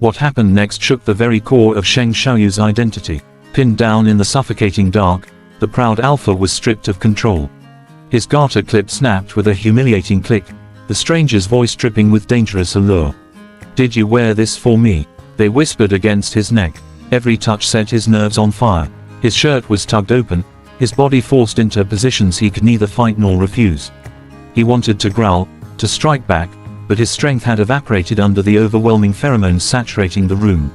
What happened next shook the very core of Shaoyou's identity. Pinned down in the suffocating dark, the proud alpha was stripped of control. His garter clip snapped with a humiliating click, the stranger's voice dripping with dangerous allure. "Did you wear this for me?" they whispered against his neck. Every touch set his nerves on fire. His shirt was tugged open, his body forced into positions he could neither fight nor refuse. He wanted to growl, to strike back, but his strength had evaporated under the overwhelming pheromones saturating the room.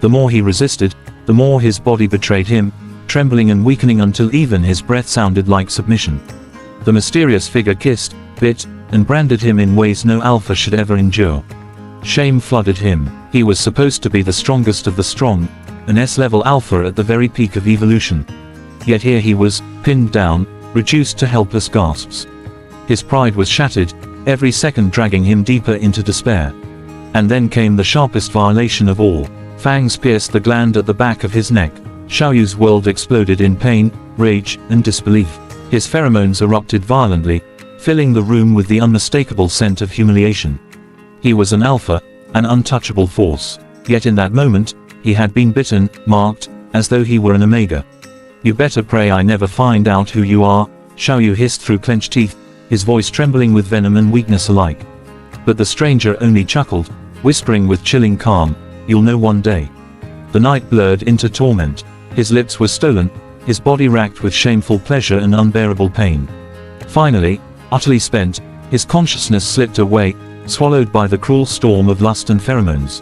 The more he resisted, the more his body betrayed him, trembling and weakening until even his breath sounded like submission. The mysterious figure kissed, bit, and branded him in ways no alpha should ever endure. Shame flooded him. He was supposed to be the strongest of the strong, an S-level alpha at the very peak of evolution. Yet here he was, pinned down, reduced to helpless gasps. His pride was shattered, every second dragging him deeper into despair. And then came the sharpest violation of all. Fangs pierced the gland at the back of his neck. Shaoyou's world exploded in pain, rage, and disbelief. His pheromones erupted violently, filling the room with the unmistakable scent of humiliation. He was an alpha, an untouchable force. Yet in that moment, he had been bitten, marked, as though he were an omega. "You better pray I never find out who you are," Shaoyou hissed through clenched teeth, his voice trembling with venom and weakness alike. But the stranger only chuckled, whispering with chilling calm, "You'll know one day." The night blurred into torment. His lips were stolen, his body racked with shameful pleasure and unbearable pain. Finally, utterly spent, his consciousness slipped away, swallowed by the cruel storm of lust and pheromones.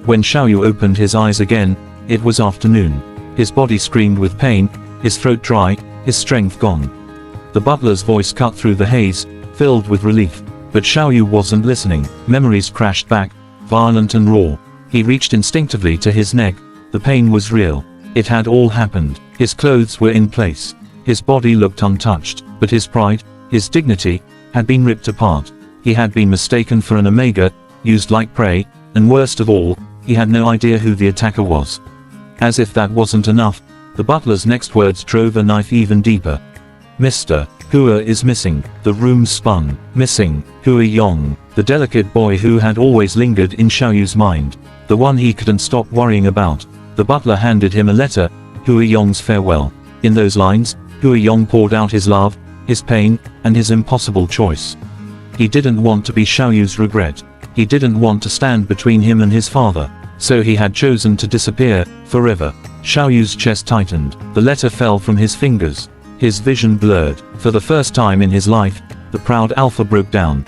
When Shaoyou opened his eyes again, it was afternoon. His body screamed with pain, his throat dry, his strength gone. The butler's voice cut through the haze, filled with relief. But Shaoyou wasn't listening. Memories crashed back, violent and raw. He reached instinctively to his neck. The pain was real. It had all happened. His clothes were in place. His body looked untouched. But his pride, his dignity, had been ripped apart. He had been mistaken for an omega, used like prey, and worst of all, he had no idea who the attacker was. As if that wasn't enough, the butler's next words drove a knife even deeper. "Mr. Hua is missing." The room spun. Missing. Huang, the delicate boy who had always lingered in Shaoyou's mind. The one he couldn't stop worrying about. The butler handed him a letter, Huang's farewell. In those lines, Huang poured out his love, his pain, and his impossible choice. He didn't want to be Shaoyou's regret. He didn't want to stand between him and his father. So he had chosen to disappear, forever. Shaoyou's chest tightened. The letter fell from his fingers. His vision blurred. For the first time in his life, the proud alpha broke down.